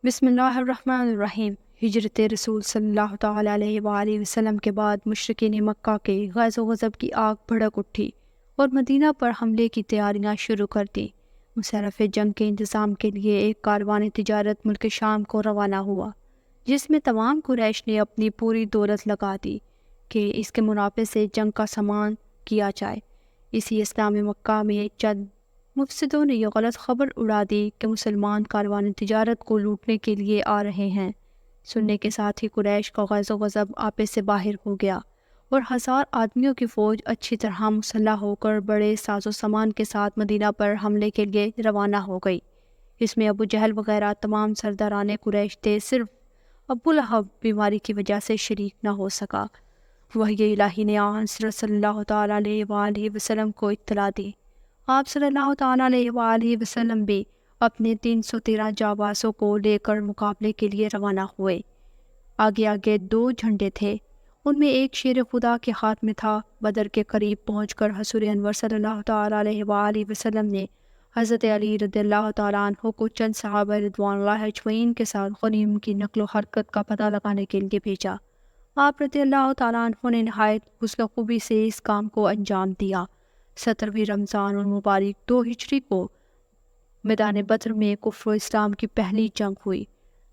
بسم اللہ الرحمن الرحیم۔ ہجرت رسول صلی اللہ تعالیٰ علیہ وآلہ وسلم کے بعد مشرکین مکہ کے غیظ و غضب کی آگ بھڑک اٹھی اور مدینہ پر حملے کی تیاریاں شروع کر دیں۔ مسرف جنگ کے انتظام کے لیے ایک کاروان تجارت ملک شام کو روانہ ہوا، جس میں تمام قریش نے اپنی پوری دولت لگا دی کہ اس کے منافع سے جنگ کا سامان کیا جائے۔ اسی اسلام مکہ میں چند مفسدوں نے یہ غلط خبر اڑا دی کہ مسلمان کاروان تجارت کو لوٹنے کے لیے آ رہے ہیں۔ سننے کے ساتھ ہی قریش کا غیظ و غضب آپے سے باہر ہو گیا اور 1000 آدمیوں کی فوج اچھی طرح مسلح ہو کر بڑے ساز و سامان کے ساتھ مدینہ پر حملے کے لیے روانہ ہو گئی۔ اس میں ابو جہل وغیرہ تمام سرداران قریش تھے، صرف ابو لہب بیماری کی وجہ سے شریک نہ ہو سکا۔ وحی الہی نے حضرت صلی اللہ تعالیٰ علیہ وآلہ وسلم کو اطلاع دی۔ آپ صلی اللہ تعالیٰ علیہ وآلہ وسلم بھی اپنے 313 جانبازوں کو لے کر مقابلے کے لیے روانہ ہوئے۔ آگے آگے 2 جھنڈے تھے، ان میں ایک شیر خدا کے ہاتھ میں تھا۔ بدر کے قریب پہنچ کر حضور انور صلی اللہ تعالیٰ علیہ وآلہ وسلم نے حضرت علی رضی اللہ تعالیٰ عنہ کو چند صحابہ رضوان اللہ اجمعین کے ساتھ غنیمت کی نقل و حرکت کا پتہ لگانے کے لیے بھیجا۔ آپ رضی اللہ تعالیٰ عنہ نے نہایت حسن و خوبی سے اس کام کو انجام دیا۔ 17ویں رمضان المبارک 2 ہجری کو میدان بدر میں کفر و اسلام کی پہلی جنگ ہوئی۔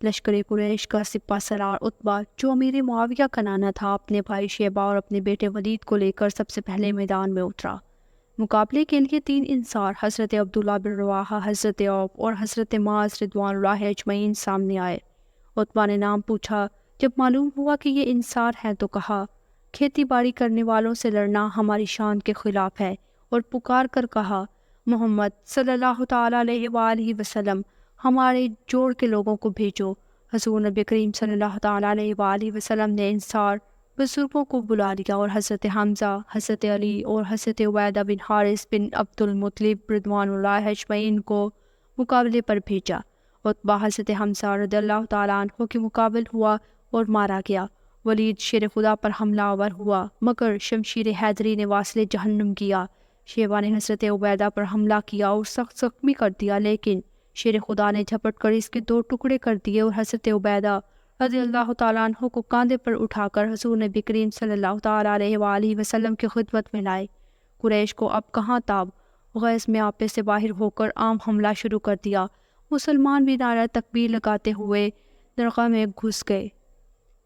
لشکر قریش کا سپہ سالار عتبہ، جو امیر معاویہ کا نانا تھا، اپنے بھائی شیبہ اور اپنے بیٹے ولید کو لے کر سب سے پہلے میدان میں اترا۔ مقابلے کے لیے 3 انصار حضرت عبداللہ بن رواحہ، حضرت عوف اور حضرت معاذ رضوان اللہ اجمعین سامنے آئے۔ عتبہ نے نام پوچھا۔ جب معلوم ہوا کہ یہ انصار ہیں تو کہا، کھیتی باڑی کرنے والوں سے لڑنا ہماری شان کے خلاف ہے، اور پکار کر کہا، محمد صلی اللہ تعالیٰ علیہ وآلہ وسلم ہمارے جوڑ کے لوگوں کو بھیجو۔ حضور نبی کریم صلی اللہ تعالیٰ علیہ وآلہ وسلم نے انصار بزرگوں کو بلا لیا اور حضرت حمزہ، حضرت علی اور حضرت عبیدہ بن حارث بن عبد المطلب رضوان اللہ اجمعین کو مقابلے پر بھیجا۔ عتبہ حضرت حمزہ رضی اللہ تعالیٰ عنہ کے مقابل ہوا اور مارا گیا۔ ولید شیر خدا پر حملہ آور ہوا، مگر شمشیر حیدری نے واصل جہنم کیا۔ شیبہ نے حضرت عبیدہ پر حملہ کیا اور سخت زخمی کر دیا، لیکن شیر خدا نے جھپٹ کر اس کے 2 ٹکڑے کر دیے اور حضرت عبیدہ رضی اللہ تعالیٰ عنہ کو کاندھے پر اٹھا کر حضور نبی کریم صلی اللہ تعالیٰ علیہ وآلہ وسلم کی خدمت میں لائے۔ قریش کو اب کہاں تاب، غیظ میں آپے سے باہر ہو کر عام حملہ شروع کر دیا۔ مسلمان بھی نعرہ تکبیر لگاتے ہوئے درگاہ میں گھس گئے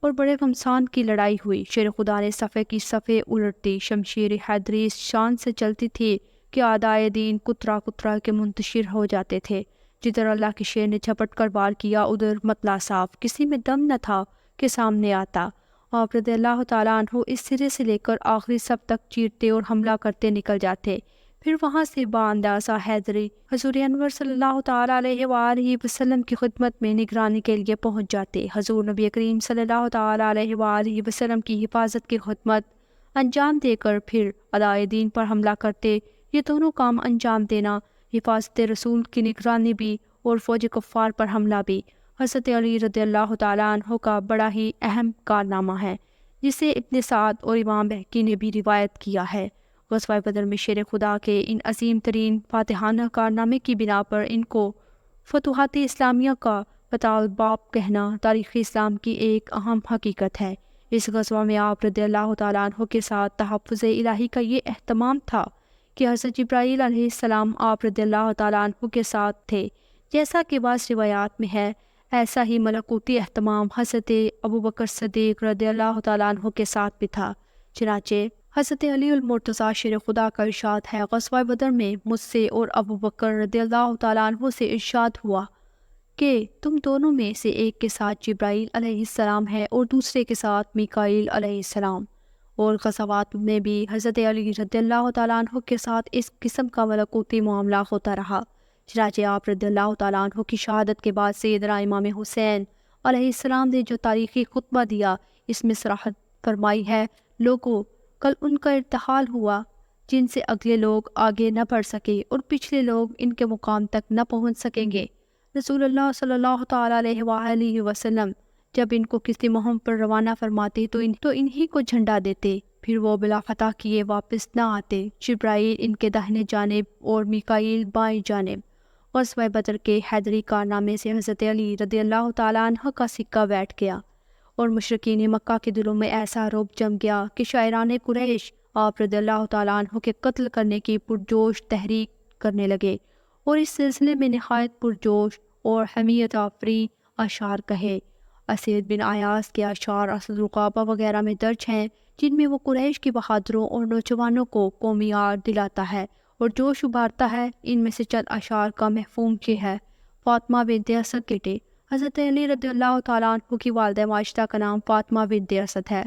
اور بڑے گھمسان کی لڑائی ہوئی۔ شیر خدا نے صفے کی صفیں الٹ دی۔ شمشیر حیدری اس شان سے چلتی تھی کہ اعدائے دین کترا کترا کے منتشر ہو جاتے تھے۔ جدھر اللہ کے شیر نے جھپٹ کر وار کیا، ادھر مطلع صاف، کسی میں دم نہ تھا کہ سامنے آتا۔ آپ رضی اللہ تعالیٰ عنہ اس سرے سے لے کر آخری سب تک چیرتے اور حملہ کرتے نکل جاتے، پھر وہاں سے باندازہ حیدری حضور انور صلی اللہ تعالیٰ علیہ وآلہ وسلم کی خدمت میں نگرانی کے لیے پہنچ جاتے۔ حضور نبی کریم صلی اللہ تعالیٰ علیہ وآلہ وسلم کی حفاظت کی خدمت انجام دے کر پھر اعدائے دین پر حملہ کرتے۔ یہ دونوں کام انجام دینا، حفاظت رسول کی نگرانی بھی اور فوج کفار پر حملہ بھی، حضرت علی رضی اللہ تعالیٰ عنہ کا بڑا ہی اہم کارنامہ ہے، جسے ابن سعد اور امام بہقی نے بھی روایت کیا ہے۔ غزوہ بدر میں شیر خدا کے ان عظیم ترین فاتحانہ کارنامے کی بنا پر ان کو فتوحات اسلامیہ کا بطال باب کہنا تاریخ اسلام کی ایک اہم حقیقت ہے۔ اس غزوہ میں آپ رضی اللہ تعالیٰ عنہ کے ساتھ تحفظ الہی کا یہ اہتمام تھا کہ حضرت جبرائیل علیہ السلام آپ رضی اللہ تعالیٰ عنہ کے ساتھ تھے، جیسا کہ بعض روایات میں ہے۔ ایسا ہی ملکوتی اہتمام حضرت ابوبکر صدیق رضی اللہ تعالیٰ عنہ کے ساتھ بھی تھا۔ چنانچہ حضرت علی المرتضیٰ شیر خدا کا ارشاد ہے، غزوہ بدر میں مجھ سے اور ابوبکر رضی اللہ تعالیٰ عنہ سے ارشاد ہوا کہ تم دونوں میں سے ایک کے ساتھ جبرائیل علیہ السلام ہے اور دوسرے کے ساتھ میکائیل علیہ السلام۔ اور غزوات میں بھی حضرت علی رضی اللہ تعالیٰ عنہ کے ساتھ اس قسم کا ملکوتی معاملہ ہوتا رہا۔ چنانچہ آپ رضی اللہ تعالیٰ عنہ کی شہادت کے بعد سیدنا امام حسین علیہ السلام نے جو تاریخی خطبہ دیا، اس میں صراحت فرمائی ہے، لوگوں کل ان کا ارتحال ہوا جن سے اگلے لوگ آگے نہ بڑھ سکے اور پچھلے لوگ ان کے مقام تک نہ پہنچ سکیں گے۔ رسول اللہ صلی اللہ تعالیٰ علیہ وآلہ وسلم جب ان کو کسی مہم پر روانہ فرماتے تو انہی کو جھنڈا دیتے، پھر وہ بلا فتح کیے واپس نہ آتے۔ جبرائیل ان کے داہنے جانب اور میکائیل بائیں جانب، غزوہ بدر کے حیدری کارنامے سے حضرت علی رضی اللہ تعالیٰ عنہ کا سکہ بیٹھ گیا اور مشرکین مکہ کے دلوں میں ایسا رعب جم گیا کہ شاعران قریش آپ رضی اللہ تعالیٰ عنہ کے قتل کرنے کی پرجوش تحریک کرنے لگے اور اس سلسلے میں نہایت پرجوش اور حمیت آفری اشعار کہے۔ اسید بن عیاض کے اشعار اسد الغابہ وغیرہ میں درج ہیں، جن میں وہ قریش کی بہادروں اور نوجوانوں کو قومی یاد دلاتا ہے اور جوش ابھارتا ہے۔ ان میں سے چند اشعار کا مفہوم یہ ہے: فاطمہ بنت اسد بیٹے، حضرت علی رضی اللہ تعالیٰ عنہ کی والدہ ماجدہ کا نام فاطمہ بنت اسد ہے،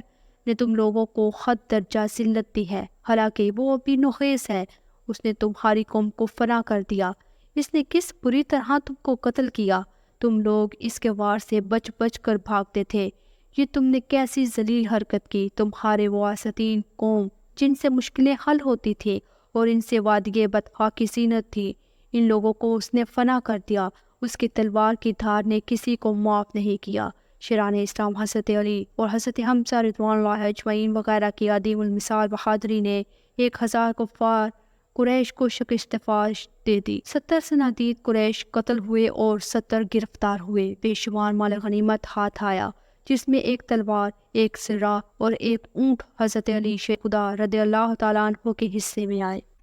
نے تم لوگوں کو خط درجہ ذلت دی ہے، حالانکہ وہ ابھی نوخیز ہے۔ اس نے تمہاری قوم کو فنا کر دیا، اس نے کس بری طرح تم کو قتل کیا، تم لوگ اس کے وار سے بچ بچ کر بھاگتے تھے۔ یہ تم نے کیسی ذلیل حرکت کی، تمہارے واسطین قوم جن سے مشکلیں حل ہوتی تھی اور ان سے وادی بطحا کی زینت تھی، ان لوگوں کو اس نے فنا کر دیا، اس کی تلوار کی دھار نے کسی کو معاف نہیں کیا۔ شیران اسلام حضرت علی اور حضرت حمزہ رضوان اللہ اجمعین وغیرہ کی عدیم المثال بہادری نے 1000 کفار قریش کو شکست فاش دے دی۔ 70 صنادید قریش قتل ہوئے اور 70 گرفتار ہوئے۔ بے شمار مال غنیمت ہاتھ آیا، جس میں ایک تلوار، ایک سرہ اور ایک اونٹ حضرت علی شیخ خدا رضی اللہ تعالیٰ عنہ کے حصے میں آئے۔